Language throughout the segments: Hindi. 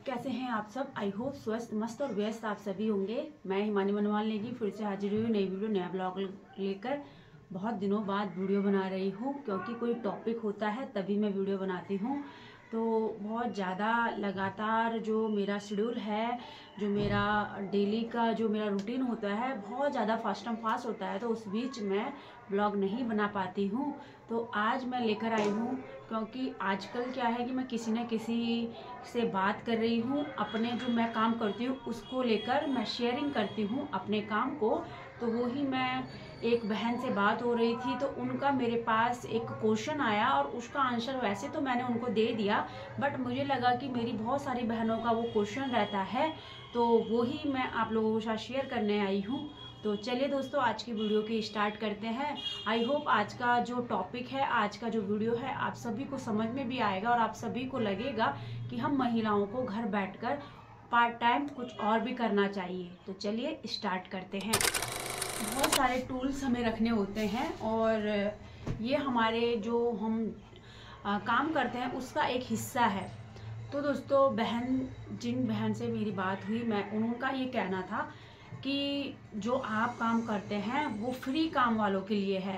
कैसे हैं आप सब। आई होप स्वस्थ मस्त और व्यस्त आप सभी होंगे। मैं हिमानी मनवाल नेगी फिर से हाजिर हुई नई वीडियो नया ब्लॉग लेकर। बहुत दिनों बाद वीडियो बना रही हूँ क्योंकि कोई टॉपिक होता है तभी मैं वीडियो बनाती हूँ। तो बहुत ज़्यादा लगातार जो मेरा शेड्यूल है, जो मेरा डेली का जो मेरा रूटीन होता है, बहुत ज़्यादा फास्ट एंड फास्ट होता है, तो उस बीच मैं ब्लॉग नहीं बना पाती हूँ। तो आज मैं लेकर आई हूँ क्योंकि आजकल क्या है कि मैं किसी न किसी से बात कर रही हूँ, अपने जो मैं काम करती हूँ उसको लेकर मैं शेयरिंग करती हूँ अपने काम को। तो वो ही मैं एक बहन से बात हो रही थी तो उनका मेरे पास एक क्वेश्चन आया और उसका आंसर वैसे तो मैंने उनको दे दिया, बट मुझे लगा कि मेरी बहुत सारी बहनों का वो क्वेश्चन रहता है, तो वो ही मैं आप लोगों के साथ शेयर करने आई हूँ। तो चलिए दोस्तों, आज की वीडियो की स्टार्ट करते हैं। आई होप आज का जो टॉपिक है, आज का जो वीडियो है, आप सभी को समझ में भी आएगा और आप सभी को लगेगा कि हम महिलाओं को घर बैठकर पार्ट टाइम कुछ और भी करना चाहिए। तो चलिए स्टार्ट करते हैं। बहुत सारे टूल्स हमें रखने होते हैं और ये हमारे जो हम काम करते हैं उसका एक हिस्सा है। तो दोस्तों, जिन बहन से मेरी बात हुई, मैं उनका ये कहना था कि जो आप काम करते हैं वो फ्री काम वालों के लिए है।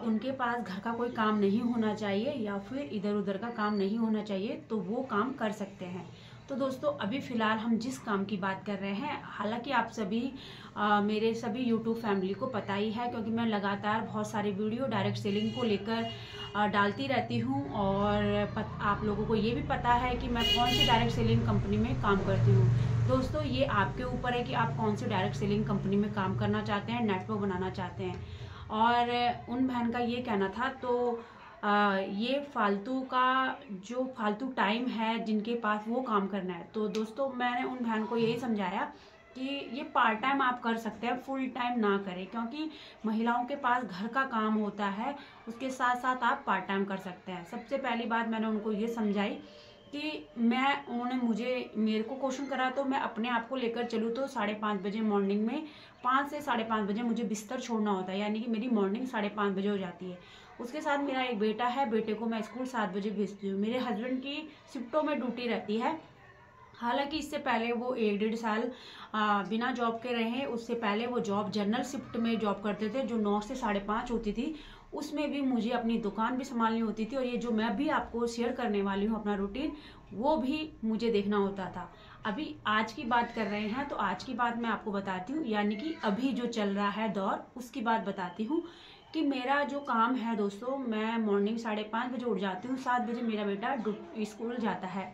उनके पास घर का कोई काम नहीं होना चाहिए या फिर इधर उधर का काम नहीं होना चाहिए, तो वो काम कर सकते हैं। तो दोस्तों, अभी फ़िलहाल हम जिस काम की बात कर रहे हैं, हालांकि आप सभी मेरे सभी यूट्यूब फैमिली को पता ही है क्योंकि मैं लगातार बहुत सारे वीडियो डायरेक्ट सेलिंग को लेकर डालती रहती हूँ और आप लोगों को ये भी पता है कि मैं कौन सी डायरेक्ट सेलिंग कंपनी में काम करती हूँ। दोस्तों, ये आपके ऊपर है कि आप कौन सी डायरेक्ट सेलिंग कंपनी में काम करना चाहते हैं, नेटवर्क बनाना चाहते हैं। और उन बहन का ये कहना था, तो ये फालतू का जो फालतू टाइम है जिनके पास वो काम करना है। तो दोस्तों, मैंने उन बहन को यही समझाया कि ये पार्ट टाइम आप कर सकते हैं, फुल टाइम ना करें, क्योंकि महिलाओं के पास घर का काम होता है, उसके साथ साथ आप पार्ट टाइम कर सकते हैं। सबसे पहली बात मैंने उनको ये समझाई कि उन्होंने मेरे को क्वेश्चन करा, तो मैं अपने आप को लेकर चलूँ तो 5:30 बजे मॉर्निंग में 5 से 5:30 बजे मुझे बिस्तर छोड़ना होता है, यानी कि मेरी मॉर्निंग 5:30 बजे हो जाती है। उसके साथ मेरा एक बेटा है, बेटे को मैं स्कूल 7 बजे भेजती हूँ। मेरे हस्बैंड की शिफ्टों में ड्यूटी रहती है। हालांकि इससे पहले वो 1-1.5 साल बिना जॉब के रहे। उससे पहले वो जॉब जनरल शिफ्ट में जॉब करते थे जो 9 से 5:30 होती थी। उसमें भी मुझे अपनी दुकान भी संभालनी होती थी और ये जो मैं भी आपको शेयर करने वाली हूँ अपना रूटीन, वो भी मुझे देखना होता था। अभी आज की बात कर रहे हैं तो आज की बात मैं आपको बताती हूँ, यानी कि अभी जो चल रहा है दौर, उसकी बात बताती हूँ कि मेरा जो काम है दोस्तों, मैं मॉर्निंग 5:30 बजे उठ जाती हूँ। 7 बजे मेरा बेटा स्कूल जाता है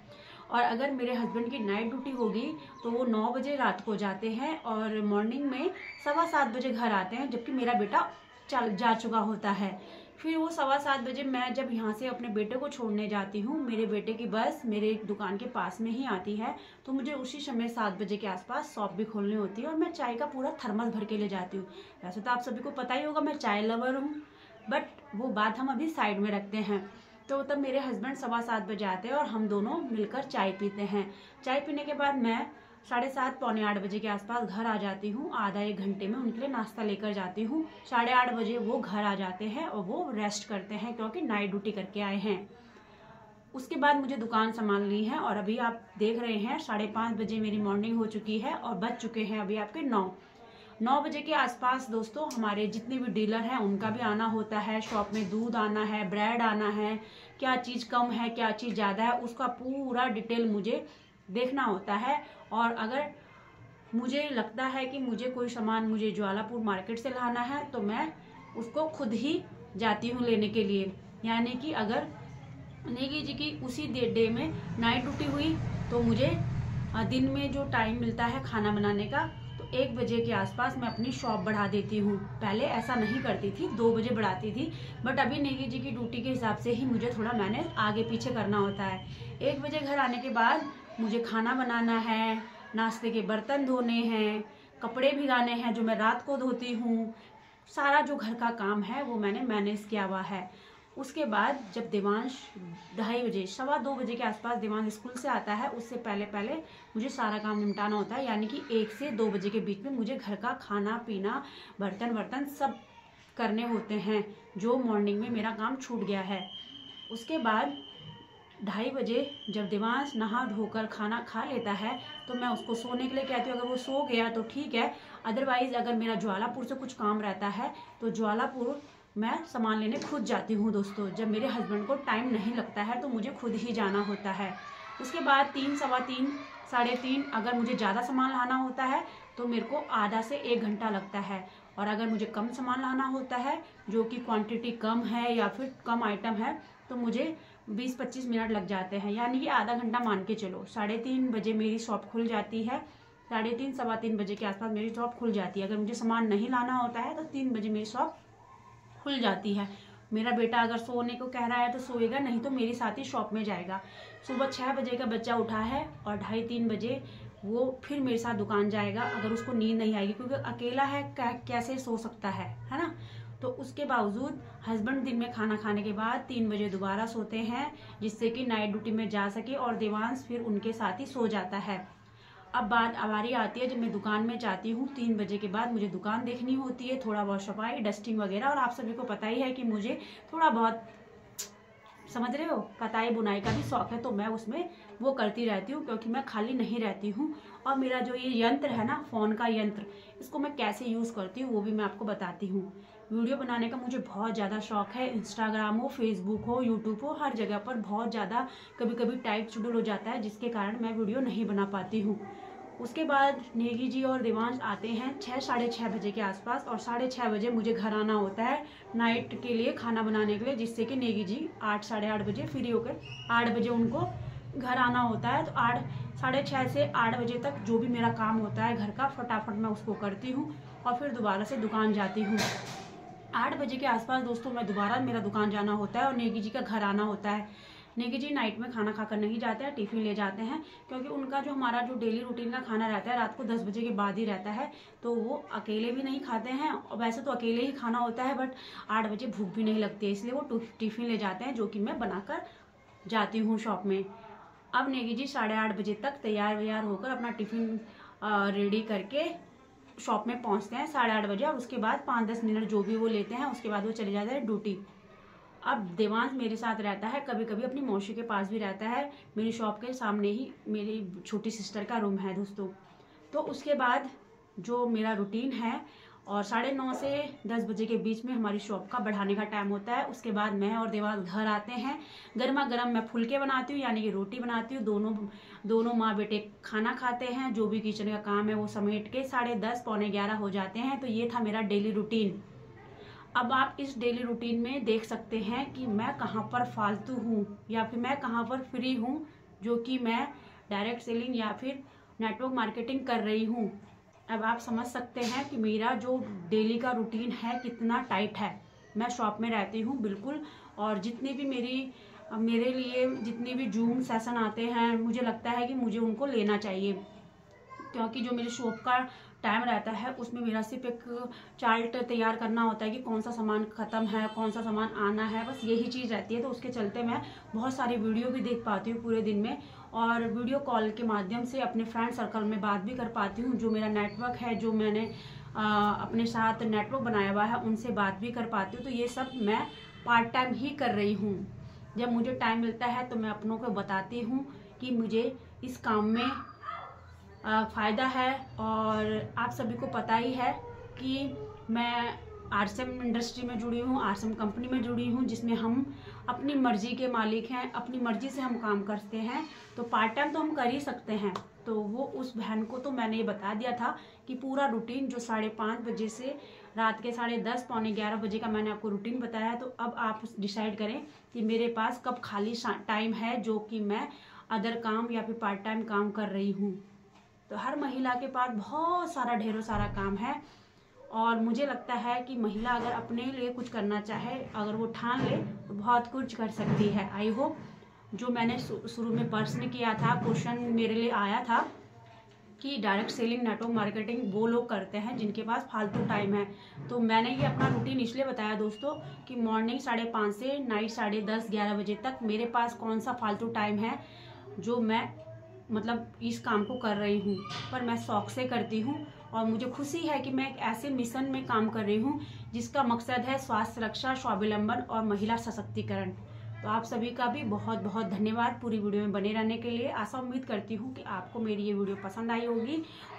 और अगर मेरे हस्बैंड की नाइट ड्यूटी होगी तो वो 9 बजे रात को जाते हैं और मॉर्निंग में 7:15 बजे घर आते हैं, जबकि मेरा बेटा जा चुका होता है। फिर वो 7:15 बजे मैं जब यहाँ से अपने बेटे को छोड़ने जाती हूँ, मेरे बेटे की बस मेरे दुकान के पास में ही आती है, तो मुझे उसी समय 7 बजे के आसपास शॉप भी खोलनी होती है और मैं चाय का पूरा थर्मस भर के ले जाती हूँ। वैसे तो आप सभी को पता ही होगा मैं चाय लवर हूँ, बट वो बात हम अभी साइड में रखते हैं। तो तब मेरे हस्बैंड 7:15 बजे आते हैं और हम दोनों मिलकर चाय पीते हैं। चाय पीने के बाद मैं 7:30 पौने 8 बजे के आसपास घर आ जाती हूँ। आधा 1 घंटे में उनके लिए नाश्ता लेकर जाती हूँ। 8:30 बजे वो घर आ जाते हैं और वो रेस्ट करते हैं क्योंकि नाइट ड्यूटी करके आए हैं। उसके बाद मुझे दुकान संभालनी है और अभी आप देख रहे हैं 5:30 बजे मेरी मॉर्निंग हो चुकी है और बज चुके हैं अभी आपके 9 बजे के आसपास। दोस्तों, हमारे जितने भी डीलर हैं उनका भी आना होता है। शॉप में दूध आना है, ब्रेड आना है, क्या चीज़ कम है, क्या चीज़ ज़्यादा है, उसका पूरा डिटेल मुझे देखना होता है। और अगर मुझे लगता है कि मुझे कोई सामान मुझे ज्वालापुर मार्केट से लाना है तो मैं उसको खुद ही जाती हूँ लेने के लिए। यानी कि अगर नेगी जी की उसी डे में नाइट ड्यूटी हुई तो मुझे दिन में जो टाइम मिलता है खाना बनाने का, तो 1 बजे के आसपास मैं अपनी शॉप बढ़ा देती हूँ। पहले ऐसा नहीं करती थी, 2 बजे बढ़ाती थी, बट अभी नेगी जी की ड्यूटी के हिसाब से ही मुझे थोड़ा मैनेज आगे पीछे करना होता है। 1 बजे घर आने के बाद मुझे खाना बनाना है, नाश्ते के बर्तन धोने हैं, कपड़े भिगाने हैं जो मैं रात को धोती हूँ। सारा जो घर का काम है वो मैंने मैनेज किया हुआ है। उसके बाद जब देवांश 2:30 बजे 2:15 बजे के आसपास देवांश स्कूल से आता है, उससे पहले पहले मुझे सारा काम निपटाना होता है, यानी कि 1 से 2 बजे के बीच में मुझे घर का खाना पीना, बर्तन सब करने होते हैं जो मॉर्निंग में मेरा काम छूट गया है। उसके बाद 2:30 बजे जब देवांश नहा धोकर खाना खा लेता है तो मैं उसको सोने के लिए कहती हूँ। अगर वो सो गया तो ठीक है, अदरवाइज़ अगर मेरा ज्वालापुर से कुछ काम रहता है तो ज्वालापुर मैं सामान लेने खुद जाती हूँ दोस्तों। जब मेरे हस्बैंड को टाइम नहीं लगता है तो मुझे खुद ही जाना होता है। उसके बाद 3, सवा 3, 3:30 अगर मुझे ज़्यादा सामान लाना होता है तो मेरे को आधा से 1 घंटा लगता है। और अगर मुझे कम सामान लाना होता है, जो कि क्वांटिटी कम है या फिर कम आइटम है, तो मुझे 20-25 मिनट लग जाते हैं, यानी कि आधा घंटा मान के चलो। 3:30 बजे मेरी शॉप खुल जाती है। 3:30 सवा 3 बजे के आसपास मेरी शॉप खुल जाती है। अगर मुझे सामान नहीं लाना होता है तो 3 बजे मेरी शॉप खुल जाती है। मेरा बेटा अगर सोने को कह रहा है तो सोएगा, नहीं तो मेरे साथ ही शॉप में जाएगा। सुबह 6 बजे का बच्चा उठा है और 2:30-3 बजे वो फिर मेरे साथ दुकान जाएगा। अगर उसको नींद नहीं आएगी, क्योंकि अकेला है, कैसे सो सकता है ना। तो उसके बावजूद हस्बैंड दिन में खाना खाने के बाद 3 बजे दोबारा सोते हैं, जिससे कि नाइट ड्यूटी में जा सके, और देवांश फिर उनके साथ ही सो जाता है। अब बात बारी आती है जब मैं दुकान में जाती हूँ 3 बजे के बाद, मुझे दुकान देखनी होती है, थोड़ा बहुत सफाई, डस्टिंग वगैरह। और आप सभी को पता ही है कि मुझे थोड़ा बहुत, समझ रहे हो, कताई बुनाई का भी शौक है, तो मैं उसमें वो करती रहती हूँ, क्योंकि मैं खाली नहीं रहती हूँ। और मेरा जो ये यंत्र है ना, फ़ोन का यंत्र, इसको मैं कैसे यूज़ करती हूँ वो भी मैं आपको बताती हूँ। वीडियो बनाने का मुझे बहुत ज़्यादा शौक है। इंस्टाग्राम हो, फेसबुक हो, यूट्यूब हो, हर जगह पर बहुत ज़्यादा कभी कभी टाइट शेड्यूल हो जाता है, जिसके कारण मैं वीडियो नहीं बना पाती हूँ। उसके बाद नेगी जी और देवांश आते हैं 6, 6:30 बजे के आसपास, और 6:30 बजे मुझे घर आना होता है नाइट के लिए खाना बनाने के लिए, जिससे कि नेगी जी 8, 8:30 बजे फ्री होकर 8 बजे उनको घर आना होता है। तो 8, 6:30 से 8 बजे तक जो भी मेरा काम होता है घर का, फटाफट मैं उसको करती हूँ और फिर दोबारा से दुकान जाती हूँ। 8 बजे के आसपास दोस्तों मैं दोबारा मेरा दुकान जाना होता है और नेगी जी का घर आना होता है। नेगी जी नाइट में खाना खाकर नहीं जाते हैं, टिफ़िन ले जाते हैं, क्योंकि उनका जो हमारा जो डेली रूटीन का खाना रहता है रात को 10 बजे के बाद ही रहता है। तो वो अकेले भी नहीं खाते हैं, और वैसे तो अकेले ही खाना होता है, बट 8 बजे भूख भी नहीं लगती है, इसलिए वो टिफ़िन ले जाते हैं, जो कि मैं बनाकर जाती हूँ शॉप में। अब नेगी जी 8:30 बजे तक तैयार वैयार होकर अपना टिफ़िन रेडी करके शॉप में पहुँचते हैं 8:30 बजे, और उसके बाद 5-10 मिनट जो भी वो लेते हैं, उसके बाद वो चले जाते हैं ड्यूटी। अब देवांश मेरे साथ रहता है, कभी कभी अपनी मौसी के पास भी रहता है। मेरी शॉप के सामने ही मेरी छोटी सिस्टर का रूम है दोस्तों। तो उसके बाद जो मेरा रूटीन है, और 9:30 से 10 बजे के बीच में हमारी शॉप का बढ़ाने का टाइम होता है। उसके बाद मैं और देवांश घर आते हैं। गर्मा गर्म मैं फुलके बनाती हूँ, यानी कि रोटी बनाती हूँ। दोनों माँ बेटे खाना खाते हैं, जो भी किचन का काम है वो समेट के 10:30, पौने 11 हो जाते हैं। तो ये था मेरा डेली रूटीन। अब आप इस डेली रूटीन में देख सकते हैं कि मैं कहाँ पर फालतू हूँ या फिर मैं कहाँ पर फ्री हूँ, जो कि मैं डायरेक्ट सेलिंग या फिर नेटवर्क मार्केटिंग कर रही हूँ। अब आप समझ सकते हैं कि मेरा जो डेली का रूटीन है कितना टाइट है। मैं शॉप में रहती हूँ बिल्कुल, और जितने भी मेरे लिए जितने भी जूम सेशन आते हैं, मुझे लगता है कि मुझे उनको लेना चाहिए, क्योंकि जो मेरे शॉप का टाइम रहता है उसमें मेरा सिर्फ एक चार्ट तैयार करना होता है कि कौन सा सामान ख़त्म है, कौन सा सामान आना है, बस यही चीज़ रहती है। तो उसके चलते मैं बहुत सारी वीडियो भी देख पाती हूँ पूरे दिन में, और वीडियो कॉल के माध्यम से अपने फ्रेंड सर्कल में बात भी कर पाती हूँ। जो मेरा नेटवर्क है, जो मैंने अपने साथ नेटवर्क बनाया हुआ है, उनसे बात भी कर पाती हूँ। तो ये सब मैं पार्ट टाइम ही कर रही हूँ। जब मुझे टाइम मिलता है तो मैं अपनों को बताती हूँ कि मुझे इस काम में फ़ायदा है। और आप सभी को पता ही है कि मैं आरसएम इंडस्ट्री में जुड़ी हूँ, आरसएम कंपनी में जुड़ी हूँ, जिसमें हम अपनी मर्जी के मालिक हैं, अपनी मर्जी से हम काम करते हैं। तो पार्ट टाइम तो हम कर ही सकते हैं। तो वो उस बहन को तो मैंने ये बता दिया था कि पूरा रूटीन जो 5:30 बजे से रात के 10:30, पौने 11 बजे का मैंने आपको रूटीन बताया है। तो अब आप डिसाइड करें कि मेरे पास कब खाली टाइम है, जो कि मैं अदर काम या फिर पार्ट टाइम काम कर रही हूँ। तो हर महिला के पास बहुत सारा ढेरों सारा काम है, और मुझे लगता है कि महिला अगर अपने लिए कुछ करना चाहे, अगर वो ठान ले, तो बहुत कुछ कर सकती है। आई होप जो मैंने शुरू में प्रश्न किया था, क्वेश्चन मेरे लिए आया था कि डायरेक्ट सेलिंग नेटवर्क मार्केटिंग वो लोग करते हैं जिनके पास फालतू टाइम है। तो मैंने ये अपना रूटीन इसलिए बताया दोस्तों कि मॉर्निंग 5:30 से नाइट 10:30, 11 बजे तक मेरे पास कौन सा फालतू टाइम है, जो मैं मतलब इस काम को कर रही हूँ, पर मैं शौक से करती हूँ। और मुझे खुशी है कि मैं एक ऐसे मिशन में काम कर रही हूँ जिसका मकसद है स्वास्थ्य रक्षा, स्वावलंबन और महिला सशक्तिकरण। तो आप सभी का भी बहुत बहुत धन्यवाद पूरी वीडियो में बने रहने के लिए। आशा उम्मीद करती हूँ कि आपको मेरी ये वीडियो पसंद आई होगी।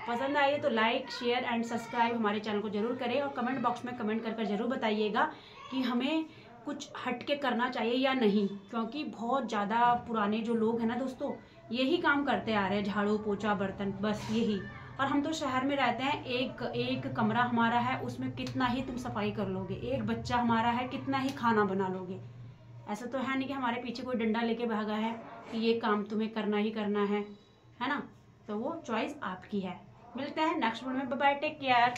पसंद आई है तो लाइक, शेयर एंड सब्सक्राइब हमारे चैनल को जरूर करें और कमेंट बॉक्स में कमेंट कर जरूर बताइएगा कि हमें कुछ हट के करना चाहिए या नहीं, क्योंकि बहुत ज़्यादा पुराने जो लोग हैं ना दोस्तों, यही काम करते आ रहे हैं, झाड़ू पोछा बर्तन, बस यही। और हम तो शहर में रहते हैं, एक कमरा हमारा है, उसमें कितना ही तुम सफाई कर लोगे, एक बच्चा हमारा है, कितना ही खाना बना लोगे। ऐसा तो है नहीं कि हमारे पीछे कोई डंडा लेके भागा है कि ये काम तुम्हें करना ही करना है ना। तो वो चॉइस आपकी है। मिलते हैं नेक्स्ट वीडियो में। Bye bye, take care.